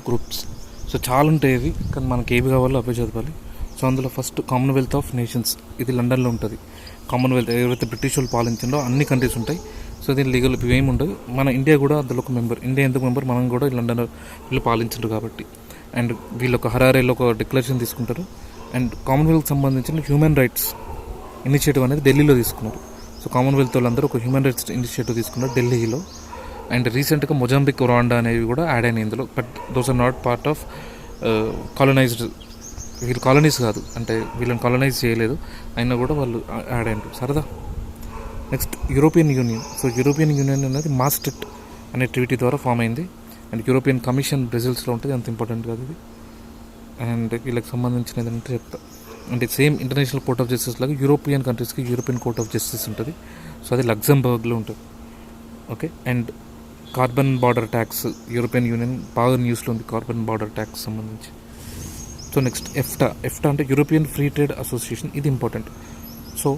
Groups. So చాలా ఉంటాయి ఇవి, కానీ మనకి ఏవి కావాలో అవే చదవాలి. సో అందులో ఫస్ట్ కామన్వెల్త్ ఆఫ్ నేషన్స్, ఇది లండన్లో ఉంటుంది. కామన్వెల్త్ ఎవరైతే బ్రిటిష్ వాళ్ళు పాలించిందో అన్ని కంట్రీస్ ఉంటాయి. సో దీని లీగల్ ఇవేమి ఉండదు. మన ఇండియా కూడా అందులో ఒక మెంబర్. ఇండియా ఎందుకు మెంబర్, మనం కూడా లండన్ వీళ్ళు పాలించారు కాబట్టి. అండ్ వీళ్ళు ఒక హరారేలో ఒక డిక్లరేషన్ తీసుకుంటారు. అండ్ కామన్వెల్త్ సంబంధించిన హ్యూమన్ రైట్స్ ఇనిషియేటివ్ అనేది ఢిల్లీలో తీసుకున్నారు. సో కామన్వెల్త్ వాళ్ళందరూ ఒక హ్యూమన్ రైట్స్ ఇనిషియేటివ్ తీసుకున్నారు ఢిల్లీలో. అండ్ రీసెంట్గా మొజాంబిక్, రవాండా అనేవి కూడా యాడ్ అయినాయి ఇందులో. But those are not part of colonized. వీళ్ళు కాలనీస్ కాదు, అంటే వీళ్ళని కాలనైజ్ చేయలేదు, అయినా కూడా వాళ్ళు యాడ్ అయినారు. సరదా. Next European union. So European union అనేది మాస్ట్రిక్ట్ అనే ట్రీటీ ద్వారా ఫామ్ అయింది. అండ్ యూరోపియన్ కమిషన్ బ్రెజిల్స్లో ఉంటుంది, అంత ఇంపార్టెంట్ కాదు ఇది. అండ్ వీళ్ళకి సంబంధించిన ఏదంటే చెప్తా. అంటే same international court of justice లాగా యూరోపియన్ కంట్రీస్కి యూరోపియన్ కోర్ట్ ఆఫ్ జస్టిస్ ఉంటుంది. సో అది లగ్జంబర్గ్లో ఉంటుంది. Okay. And carbon border tax, European union బాగా న్యూస్లో ఉంది కార్బన్ బార్డర్ ట్యాక్స్ సంబంధించి. So next EFTA. ఎఫ్టా అంటే యూరోపియన్ ఫ్రీ ట్రేడ్ అసోసియేషన్, ఇది ఇంపార్టెంట్. సో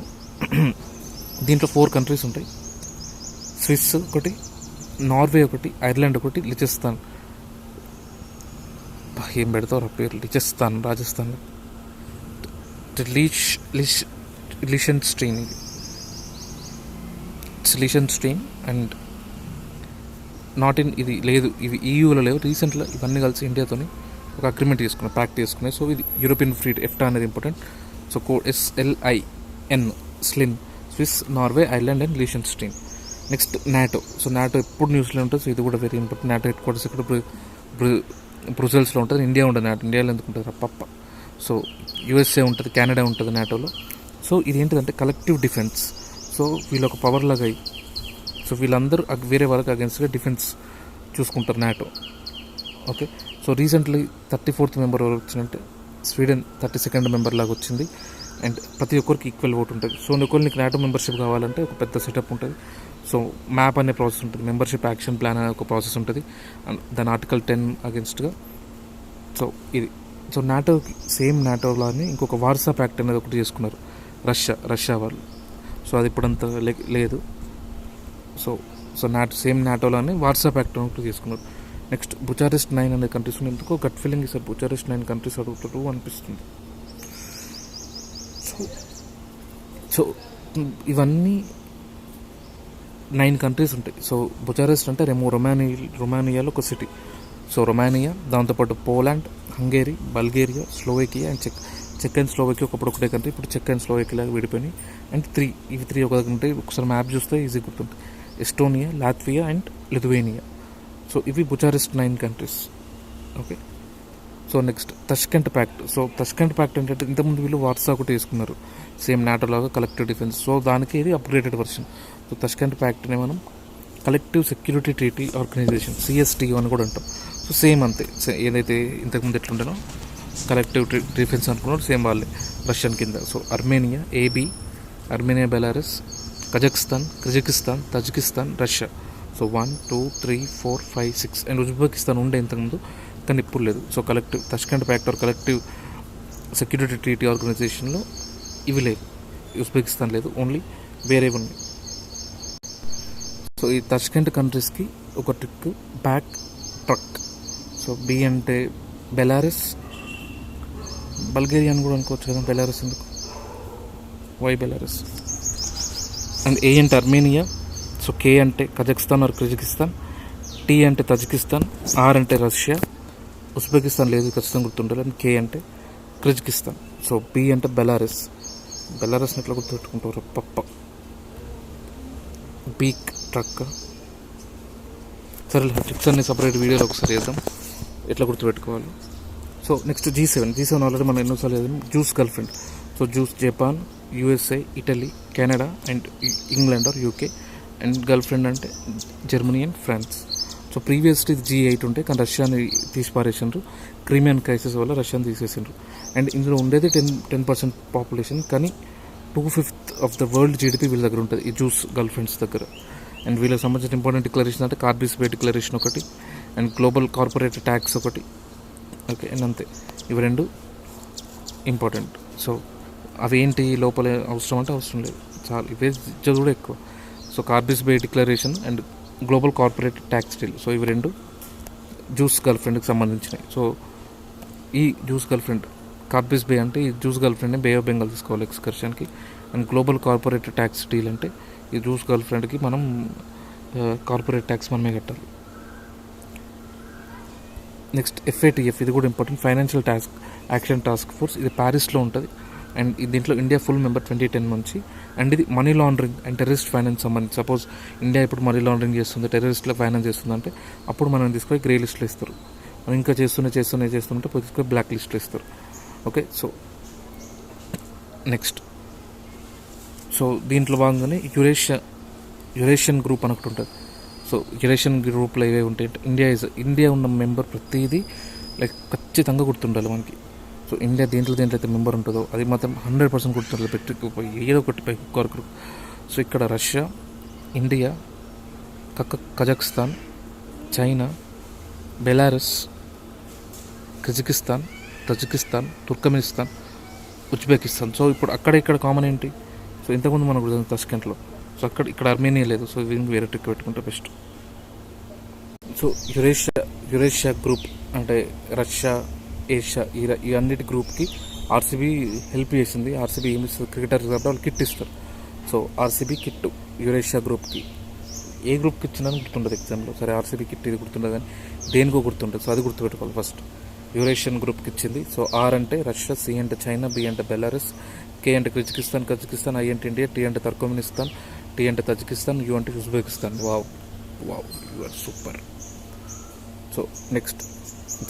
దీంట్లో 4 కంట్రీస్ ఉంటాయి. స్విస్ ఒకటి, నార్వే ఒకటి, ఐర్లాండ్ ఒకటి, లిచెస్తాన్. ఏం పెడతారు ఆ పేరు, లిచెస్తాన్, రాజస్థాన్లో. లిషెన్స్టైన్, లిషెన్స్టైన్ అండ్ నాట్ ఇన్, ఇది లేదు, ఇవి ఈయూలో లేవు. రీసెంట్లో ఇవన్నీ కలిసి ఇండియాతోని ఒక అగ్రిమెంట్ తీసుకున్నాయి, ప్యాక్ట్ తీసుకున్నాయి. సో ఇది యూరోపియన్ ఫ్రీ ఎఫ్టా అనేది important. So code SLIN, SLIN. Swiss, Norway, Ireland and Liechtenstein. Next NATO. So NATO ఎప్పుడు న్యూస్లో ఉంటుంది. సో ఇది కూడా very important. NATO headquarters ఇక్కడ బ్రుసెల్స్లో ఉంటుంది. ఇండియా ఉంటుంది నాటో. ఇండియాలో ఎందుకు ఉంటుంది అప్ప. సో USA ఉంటుంది, కెనడా ఉంటుంది నాటోలో. సో ఇది ఏంటిదంటే కలెక్టివ్ డిఫెన్స్. సో వీళ్ళు ఒక పవర్ లాగా అయ్యి, సో వీళ్ళందరూ వేరే వాళ్ళకి అగేన్స్ట్గా డిఫెన్స్ చూసుకుంటారు NATO. Okay. So recently 34th member ఎవరు వచ్చిందంటే స్వీడన్ 32nd మెంబర్ లాగా వచ్చింది. అండ్ ప్రతి ఒక్కరికి ఈక్వల్ ఓట్ ఉంటుంది. సో ఒకవేళ నీకు నాటో మెంబర్షిప్ కావాలంటే ఒక పెద్ద సెటప్ ఉంటుంది. సో మ్యాప్ అనే ప్రాసెస్ ఉంటుంది, మెంబర్షిప్ యాక్షన్ ప్లాన్ అనే ఒక ప్రాసెస్ ఉంటుంది. దాని ఆర్టికల్ 10 అగేన్స్ట్గా. సో ఇది. సో నాటోకి సేమ్ నాటోలానే ఇంకొక వార్సా ప్యాక్ట్ అనేది ఒకటి చేసుకున్నారు రష్యా వాళ్ళు. సో అది ఇప్పుడంతా లేదు. సో సేమ్ నాటోలానే వార్సా ప్యాక్ట్ ఒకటి చేసుకున్నారు. నెక్స్ట్ బుచారెస్ట్ 9 అనే కంట్రీస్. ఎందుకో gut feeling sir Bucharest 9 countries అడుగుతారు అనిపిస్తుంది. సో ఇవన్నీ 9 కంట్రీస్ ఉంటాయి. సో బుచారెస్ట్ అంటే రొమానియాలో ఒక సిటీ. సో రొమానియా, దాంతోపాటు Poland, Hungary, Bulgaria, Slovakia and చెక్ అండ్ స్లోవేకియా ఒకప్పుడు ఒకటే కంట్రీ, ఇప్పుడు చెక్ అండ్ స్లోవేకియా విడిపోయినాయి. అండ్ ఇవి 3 ఒక దగ్గర ఉంటాయి. ఒకసారి మ్యాప్ చూస్తే ఈజీ గుర్తుంటుంది. Estonia, Latvia and Lithuania. So ఇవి Bucharest 9 countries. Okay. So next Tashkent pact. So Tashkent pact ఏంటంటే ఇంతకుముందు వీళ్ళు వార్సా ఒకటి వేసుకున్నారు, సేమ్ నాటో లాగా కలెక్టివ్ డిఫెన్స్. సో దానికి ఇది అప్గ్రేడెడ్ వర్షన్. సో తష్కెంట్ ప్యాక్ట్ని మనం collective security treaty organisation, CSTO అని కూడా అంటాం. సో సేమ్ అంతే, ఏదైతే ఇంతకుముందు ఎట్లుండేనో కలెక్టివ్ డిఫెన్స్ అనుకున్నాడు, సేమ్ వాళ్ళే రష్యన్ కింద. So Armenia, Armenia, Belarus, Kazakhstan, Tajikistan, Russia. So 1 2 3 4 5 6 and Uzbekistan ఉండే ఇంతకుముందు, కానీ ఇప్పుడు లేదు. So collective Tashkent pact or collective security treaty ఆర్గనైజేషన్లో ఇవి లేవు. ఉజ్బెకిస్తాన్ లేదు, ఓన్లీ వేరేవి ఉన్నాయి. సో ఈ తష్కెంట్ కంట్రీస్కి ఒక బ్యాక్ ట్రక్. సో B అంటే బెలారస్, బల్గేరియా అని కూడా అనుకోవచ్చు కదా, బెలారస్ ఎందుకు, వై బెలారస్. అండ్ A అంటే అర్మేనియా. సో K అంటే కజకిస్తాన్ ఆర్ కిర్గిజిస్తాన్, T అంటే తజికిస్తాన్, R అంటే రష్యా, ఉజ్బెకిస్తాన్ లేదు ఖచ్చితంగా గుర్తుండాలి, అండ్ K అంటే కిర్గిజిస్తాన్. సో B అంటే బెలారస్ని ఎట్లా గుర్తుపెట్టుకుంటారు పప్ప. బీక్ ట్రక్. సరే ట్రిక్స్ అన్ని సపరేట్ వీడియోలో ఒకసారి చేద్దాం ఎట్లా గుర్తుపెట్టుకోవాలి. సో నెక్స్ట్ G7 ఆల్రెడీ మనం ఎన్నోసార్లు చేద్దాం. Juice girlfriend. So juice Japan, USA, Italy, Canada and England or UK. And girlfriend అంటే Germany and France. So previously ఇది G8 ఉంటే, కానీ రష్యాని తీసి పారేసిండ్రు. క్రిమియన్ క్రైసిస్ వల్ల రష్యాని తీసేసిండ్రు. అండ్ ఇందులో ఉండేది 10% పాపులేషన్, కానీ 2/5 ఆఫ్ ద వరల్డ్ GDP వీళ్ళ దగ్గర ఉంటుంది, ఈ జ్యూస్ గర్ల్ ఫ్రెండ్స్ దగ్గర. అండ్ వీళ్ళకి సంబంధించిన ఇంపార్టెంట్ డిక్లరేషన్ అంటే కార్బీస్ బే డిక్లరేషన్ ఒకటి, అండ్ గ్లోబల్ కార్పొరేట్ ట్యాక్స్ ఒకటి. ఓకే. అండ్ అంతే, ఇవి 2 ఇంపార్టెంట్. సో అవేంటి లోపల అవసరం అంటే అవసరం లేదు, చాలా ఇవే చదువు కూడా ఎక్కువ. So Carbis Bay declaration and global corporate tax deal. So ఇవి 2 జ్యూస్ గర్ల్ ఫ్రెండ్కి సంబంధించినవి. సో ఈ juice girlfriend Carbis Bay అంటే ఈ జ్యూస్ గర్ల్ ఫ్రెండ్ని బే ఆఫ్ బెంగాల్ తీసుకోవాలి ఎక్స్కర్షన్కి. And global corporate tax deal అంటే ఈ జ్యూస్ గర్ల్ ఫ్రెండ్కి మనం కార్పొరేట్ ట్యాక్స్ మనమే కట్టాలి. నెక్స్ట్ FATF, ఇది కూడా important, financial action task force. ఇది ప్యారిస్లో ఉంటుంది. అండ్ దీంట్లో ఇండియా ఫుల్ మెంబర్ 2010 నుంచి. అండ్ ఇది money laundering and terrorist finance సంబంధించి. సపోజ్ ఇండియా ఇప్పుడు మనీ లాండరింగ్ చేస్తుంది, టెర్రరిస్ట్లో ఫైనాన్స్ చేస్తుంది అంటే అప్పుడు మనం తీసుకొని గ్రే లిస్ట్లో ఇస్తారు. మనం ఇంకా చేస్తుంటే తీసుకొని బ్లాక్ లిస్ట్లో ఇస్తారు. ఓకే, సో నెక్స్ట్ దీంట్లో భాగంగానే యురేషియన్ గ్రూప్ అని ఒకటి ఉంటుంది. సో యురేషియన్ గ్రూప్లో ఏవే ఉంటాయి అంటే ఇండియా ఉన్న మెంబర్ ప్రతిదీ లైక్ ఖచ్చితంగా గుర్తుండాలి మనకి. సో ఇండియా దేంట్లో అయితే మెంబర్ ఉంటుందో అది మాత్రం 100% గుర్తుండాలి. పెట్టుకుపోయి ఏదో ఒకటి పై కొరకు. సో ఇక్కడ Russia, India, Kazakhstan, China, Belarus, Kazakhstan, Tajikistan, Turkmenistan, Uzbekistan. So ఇప్పుడు ఇక్కడ కామన్ ఏంటి? సో ఇంతకుముందు మనకు గుర్తుంది తస్కెంట్లో. సో ఇక్కడ అర్మేనియా లేదు. సో దీనికి వేరే ట్రిక్ పెట్టుకుంటే బెస్ట్. సో యురేషియా గ్రూప్ అంటే రష్యా, ఏషియా ఈ అన్నిటి గ్రూప్కి ఆర్సీబీ హెల్ప్ చేసింది. ఆర్సీబీ ఏమి ఇస్తుంది? క్రికెటర్స్ కాబట్టి వాళ్ళు కిట్ ఇస్తారు. సో ఆర్సీబీ కిట్ యురేషియా గ్రూప్కి ఏ గ్రూప్కి ఇచ్చినా గుర్తుండదు ఎగ్జామ్లో. సరే ఆర్సీబీ కిట్ ఇది గుర్తుండదు కానీ దేనికో గుర్తుంటుంది. సో అది గుర్తుపెట్టుకోవాలి ఫస్ట్. యురేషియన్ గ్రూప్కి ఇచ్చింది. సో ఆర్ అంటే రష్యా, సి అంటే చైనా, బి అంటే బెలారస్, కే అంటే కజకిస్తాన్, ఐ అంటే ఇండియా, టీ అంటే తుర్కమెనిస్తాన్, టీ అంటే తజికిస్తాన్, యూ అంటే Uzbekistan. Wow you are super. So next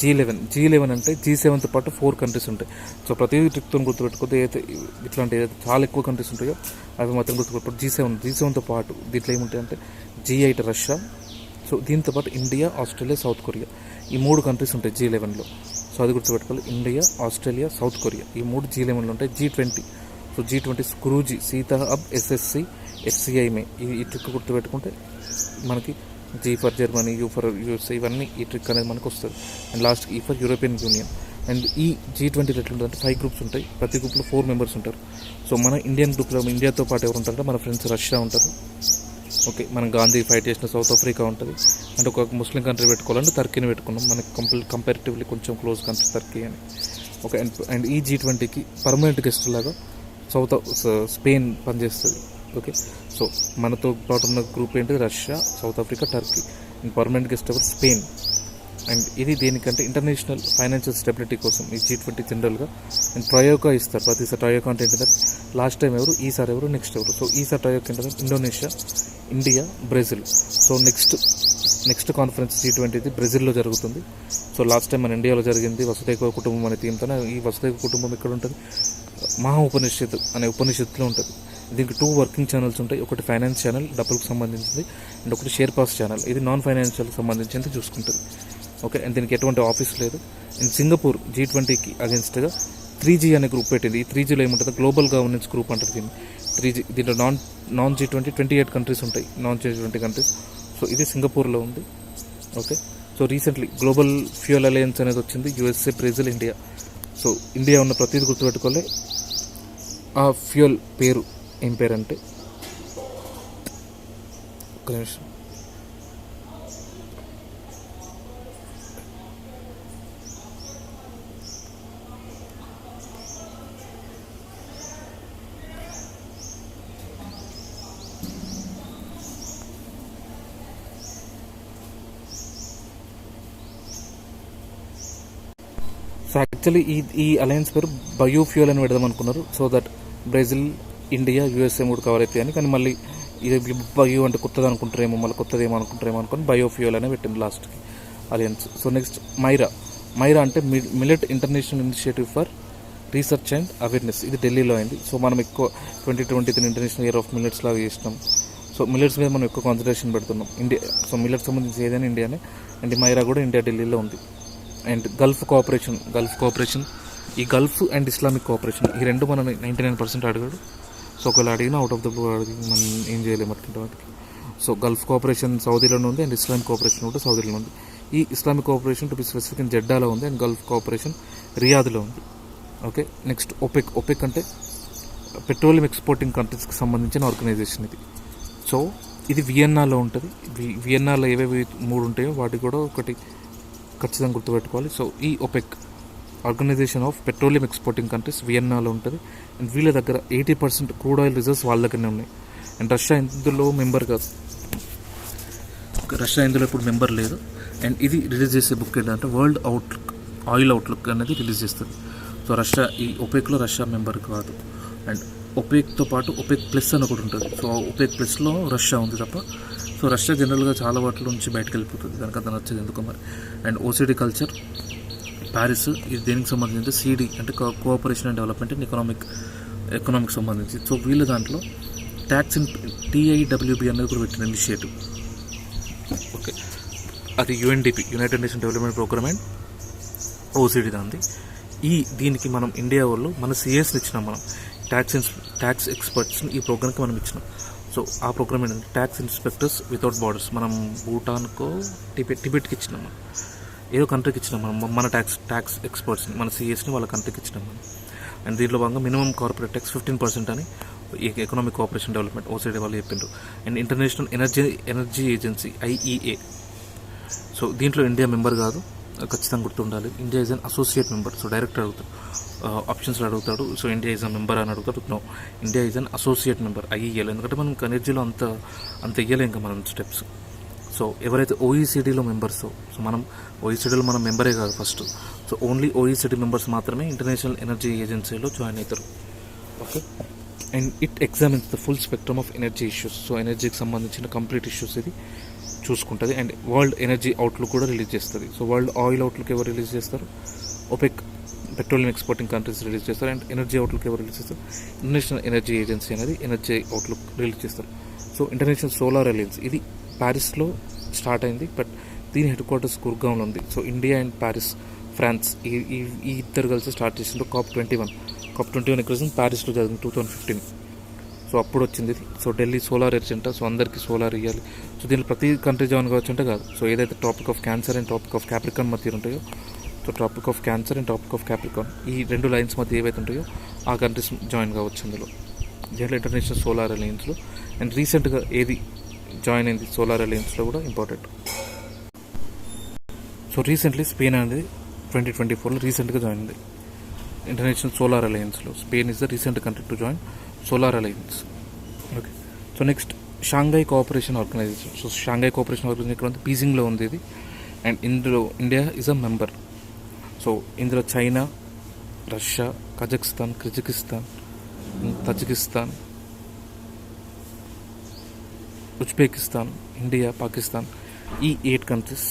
G11 అంటే G7తో పాటు 4 కంట్రీస్ ఉంటాయి. సో ప్రతి ట్రిక్తో గుర్తుపెట్టుకుంటే అయితే ఇట్లాంటి చాలా ఎక్కువ కంట్రీస్ ఉంటాయో అవి మాత్రం గుర్తుపెట్టుకోవాలి. G7తో పాటు దీంట్లో ఏముంటాయి అంటే G8 రష్యా. సో దీంతో పాటు ఇండియా, ఆస్ట్రేలియా, సౌత్ కొరియా ఈ 3 కంట్రీస్ ఉంటాయి G11లో. సో అది గుర్తుపెట్టుకోవాలి. ఇండియా, ఆస్ట్రేలియా, సౌత్ కొరియా ఈ 3 G11లో ఉంటాయి. G20 సో G20 స్క్రూజీ, సీతా హబ్, SSC, FCI మే ఈ ట్రిక్ గుర్తుపెట్టుకుంటే మనకి G for Germany, U for USA ఇవన్నీ ఈ ట్రిక్ అనేది మనకు వస్తుంది. And last E for European union. And ఈ G20 ఎట్లుంటుందంటే 5 గ్రూప్స్ ఉంటాయి. ప్రతి గ్రూప్లో 4 మెంబర్స్ ఉంటారు. సో మన ఇండియన్ గ్రూప్లో ఇండియాతో పాటు ఎవరు ఉంటారంటే మన ఫ్రెండ్స్ రష్యా ఉంటారు. ఓకే, మనం గాంధీ ఫైట్ చేసిన సౌత్ ఆఫ్రికా ఉంటుంది. అండ్ ఒక ముస్లిం కంట్రీ పెట్టుకోవాలంటే టర్కీని పెట్టుకున్నాం. మనకి కంపారిటివ్లీ కొంచెం క్లోజ్ కంట్రీ టర్కీ అని. ఓకే, అండ్ ఈ G20కి పర్మనెంట్ గెస్ట్ లాగా స్పెయిన్ పనిచేస్తుంది. ఓకే, సో మనతో పాటు ఉన్న గ్రూప్ ఏంటి? Russia, south Africa, Turkey. And permanent guest ఎవరు? స్పెయిన్. అండ్ ఇది దేనికంటే ఇంటర్నేషనల్ ఫైనాన్షియల్ స్టెబిలిటీ కోసం ఈ G20 జనరల్గా. అండ్ ట్రయోకా ఇస్తారు ప్రతిసారి. ట్రయోకా అంటే ఏంటంటే లాస్ట్ టైం ఎవరు, ఈసారి ఎవరు, నెక్స్ట్ ఎవరు. సో ఈసారి ట్రయోకా ఏంటంటే Indonesia, India, Brazil. So next conference G20 బ్రెజిల్లో జరుగుతుంది. సో లాస్ట్ టైం మన ఇండియాలో జరిగింది వసుదైక కుటుంబం అనే థీమ్తో. ఈ వసుదైక కుటుంబం ఎక్కడ ఉంటుంది? మహా ఉపనిషత్తు అనే ఉపనిషత్తులో ఉంటుంది. దీనికి 2 వర్కింగ్ ఛానల్స్ ఉంటాయి. ఒకటి ఫైనాన్స్ ఛానల్ డబ్బులకు సంబంధించింది, అండ్ ఒకటి షేర్ పాస్ ఛానల్ ఇది నాన్ ఫైనాన్షియల్కి సంబంధించింది చూసుకుంటుంది. ఓకే, అండ్ దీనికి ఎటువంటి ఆఫీస్ లేదు. అండ్ సింగపూర్ G20కి అగేన్స్ట్గా 3G అనే గ్రూప్ పెట్టింది. ఈ 3Gలో ఏముంటుంది? గ్లోబల్ గవర్నెన్స్ గ్రూప్ అంటారు దీన్ని. 3G దీంట్లో నాన్ G20 28 కంట్రీస్ ఉంటాయి. Non G20 countries. సో ఇది సింగపూర్లో ఉంది. Okay, so recently global fuel alliance అనేది వచ్చింది. USA, Brazil, India. So India ఉన్న ప్రతిదీ గుర్తుపెట్టుకోవాలి. ఆ ఫ్యూయల్ పేరు ఏం పేరు అంటే ఒక్క నిమిషం. సో యాక్చువల్లీ ఈ అలయన్స్ పేరు బయోఫ్యూయల్ అని పెడదాం అనుకున్నారు. So that Brazil, India, USA 3 cover అవుతాయి అని. కానీ మళ్ళీ ఇది బయో అంటే కొత్తది అనుకుంటారేమో, మళ్ళీ కొత్తది ఏమో అనుకుని బయోఫ్యూయల్ అనే పెట్టింది లాస్ట్కి అలయన్స్. సో నెక్స్ట్ మైరా అంటే millet international initiative for research and awareness. ఇది ఢిల్లీలో అయింది. సో మనం ఎక్కువ 2023 ఇంటర్నేషనల్ ఇయర్ ఆఫ్ మిల్లెట్స్ లాగా చేసినాం. సో మిల్లెట్స్ మీద మనం ఎక్కువ కాన్సన్ట్రేషన్ పెడుతున్నాం ఇండియా. సో మిల్లెట్స్ సంబంధించి ఏదైనా ఇండియానే. అండ్ మైరా కూడా ఇండియా, ఢిల్లీలో ఉంది. అండ్ గల్ఫ్ కోఆపరేషన్ ఈ గల్ఫ్ అండ్ ఇస్లామిక్ కోఆపరేషన్ ఈ రెండు మనం 99% అడిగాడు. సో ఒకవేళ అడిగినా అవుట్ ఆఫ్ ద బ్లూ అడిగి మనం ఏం చేయలేము అటువంటి వాటికి. సో గల్ఫ్ కోఆపరేషన్ సౌదీలోనే ఉంది. అండ్ ఇస్లామిక్ కోఆపరేషన్ కూడా సౌదీలో ఉంది. ఈ Islamic cooperation to be specific in జెడ్డాలో ఉంది. అండ్ గల్ఫ్ కోఆపరేషన్ రియాద్లో ఉంది. ఓకే, నెక్స్ట్ ఒపెక్ అంటే పెట్రోలియం ఎక్స్పోర్టింగ్ కంట్రీస్కి సంబంధించిన ఆర్గనైజేషన్ ఇది. సో ఇది వియన్నాలో ఉంటుంది. వియన్నాలో ఏవేవి 3 ఉంటాయో వాటికి కూడా ఒకటి ఖచ్చితంగా గుర్తుపెట్టుకోవాలి. సో ఈ OPEC organisation of petroleum exporting countries వియన్నాలో ఉంటుంది. అండ్ వీళ్ళ దగ్గర 80% క్రూడ్ ఆయిల్ రిజర్వ్స్ వాళ్ళ దగ్గరనే ఉన్నాయి. అండ్ రష్యా ఇందులో మెంబర్ కాదు, రష్యా ఇందులో ఇప్పుడు మెంబర్ లేదు. అండ్ ఇది రిలీజ్ చేసే బుక్ ఏంటంటే వరల్డ్ అవుట్లుక్, ఆయిల్ అవుట్లుక్ అనేది రిలీజ్ చేస్తుంది. సో రష్యా ఈ ఒపెక్లో రష్యా మెంబర్ కాదు. అండ్ ఒపెక్తో పాటు ఒపెక్ ప్లస్ అని ఒకటి ఉంటుంది. సో ఒపెక్ ప్లస్లో రష్యా ఉంది తప్ప. సో రష్యా జనరల్గా చాలా వాటిలో నుంచి బయటకు వెళ్ళిపోతుంది, దానికి అంత నచ్చదు ఎందుకో మరి. అండ్ ఓసిడి కల్చర్ ప్యారిస్, ఇది దేనికి సంబంధించి సిడి అంటే cooperation and development and economic సంబంధించి. సో వీళ్ళ దాంట్లో ట్యాక్స్ ఇన్ TIWB అనేది కూడా పెట్టిన ఇనిషియేటివ్. ఓకే, అది UNDP, united nation development program and OCD దాంది. దీనికి మనం ఇండియా వాళ్ళు మన CSని ఇచ్చినాం, మనం ట్యాక్స్ ఎక్స్పర్ట్స్ని ఈ ప్రోగ్రామ్కి మనం ఇచ్చినాం. సో ఆ ప్రోగ్రామ్ ఏంటంటే ట్యాక్స్ ఇన్స్పెక్టర్స్ వితౌట్ బార్డర్స్. మనం భూటాన్కో టిబెట్కి ఇచ్చినాం, మనం ఏదో కంట్రీకి ఇచ్చినాం మన ట్యాక్స్ ఎక్స్పర్ట్స్ని, మన CSని వాళ్ళ కంట్రీకి ఇచ్చినాం మనం. అండ్ దీంట్లో భాగంగా మినిమం కార్పొరేట్ ట్యాక్స్ 15% అని ఎకనామిక్ కోఆపరేషన్ డెవలప్మెంట్ OCD వాళ్ళు చెప్పిండ్రు. And international energy agency IEA. So దీంట్లో ఇండియా మెంబర్ కాదు, ఖచ్చితంగా గుర్తుండాలి. India is an associate member. So direct అడుగుతాడు, ఆప్షన్స్లో అడుగుతాడు. So India is a member అని అడుగుతాడు. No, India is an associate member IEA. ఎందుకంటే మనం ఎనర్జీలో అంత ఇయ్యలేం ఇంకా మనం స్టెప్స్. సో ఎవరైతే OECDలో మెంబర్స్, సో మనం OECDలో మనం మెంబరే కాదు first. So only OECD members మాత్రమే ఇంటర్నేషనల్ ఎనర్జీ ఏజెన్సీలో జాయిన్ అవుతారు. Okay, and it examines the full spectrum of energy issues. So ఎనర్జీకి సంబంధించిన కంప్లీట్ ఇష్యూస్ ఇది చూసుకుంటుంది. అండ్ వరల్డ్ ఎనర్జీ అవుట్లుక్ కూడా రిలీజ్ చేస్తుంది. సో వరల్డ్ ఆయిల్ అవుట్లుక్ ఎవరు రిలీజ్ చేస్తారు? OPEC, petroleum exporting countries release చేస్తారు. అండ్ ఎనర్జీ అవుట్లుక్ ఎవరు రిలీజ్ చేస్తారు? ఇంటర్నేషనల్ ఎనర్జీ ఏజెన్సీ అనేది ఎనర్జీ అవుట్లుక్ రిలీజ్ చేస్తారు. సో ఇంటర్నేషనల్ సోలార్ అలయన్స్, ఇది ప్యారిస్లో స్టార్ట్ అయింది, బట్ దీని హెడ్ క్వార్టర్స్ గుర్గావ్లో ఉంది. So India and Paris, France, ఈ ఇద్దరు కలిసి స్టార్ట్ చేసిండ్రు. COP21 ఎక్కడ ప్యారిస్లో జరిగింది 2015. సో అప్పుడు వచ్చింది ఇది. సో ఢిల్లీ సోలార్ ఎర్జెంటా. సో అందరికీ సోలార్ ఇవ్వాలి. సో దీంట్లో ప్రతి కంట్రీ జాయిన్ కావచ్చు అంటే కాదు. సో ఏదైతే tropic of cancer and tropic of Capricorn మధ్య ఉంటాయో, so tropic of cancer and tropic of Capricorn, ఈ రెండు లైన్స్ మధ్య ఏవైతే ఉంటాయో ఆ కంట్రీస్ జాయిన్ కావచ్చు అందులో. దీంట్లో ఇంటర్నేషనల్ సోలార్ అలయన్స్లో. అండ్ రీసెంట్గా ఏది జాయిన్ అయింది సోలార్ అలయన్స్లో కూడా ఇంపార్టెంట్. సో రీసెంట్లీ స్పెయిన్ అనేది 2024లో రీసెంట్గా జాయిన్ అయింది ఇంటర్నేషనల్ సోలార్ అలయన్స్లో. Spain is the recent country to join solar alliance. Okay, so next Shanghai cooperation organisation. So Shanghai cooperation organisation ఇక్కడ ఉంది, బీజింగ్లో ఉంది ఇది. అండ్ ఇందులో India is a member. So ఇందులో China, Russia, Kazakhstan, Kyrgyzstan, Tajikistan, Uzbekistan, India, Pakistan, ఈ 8 countries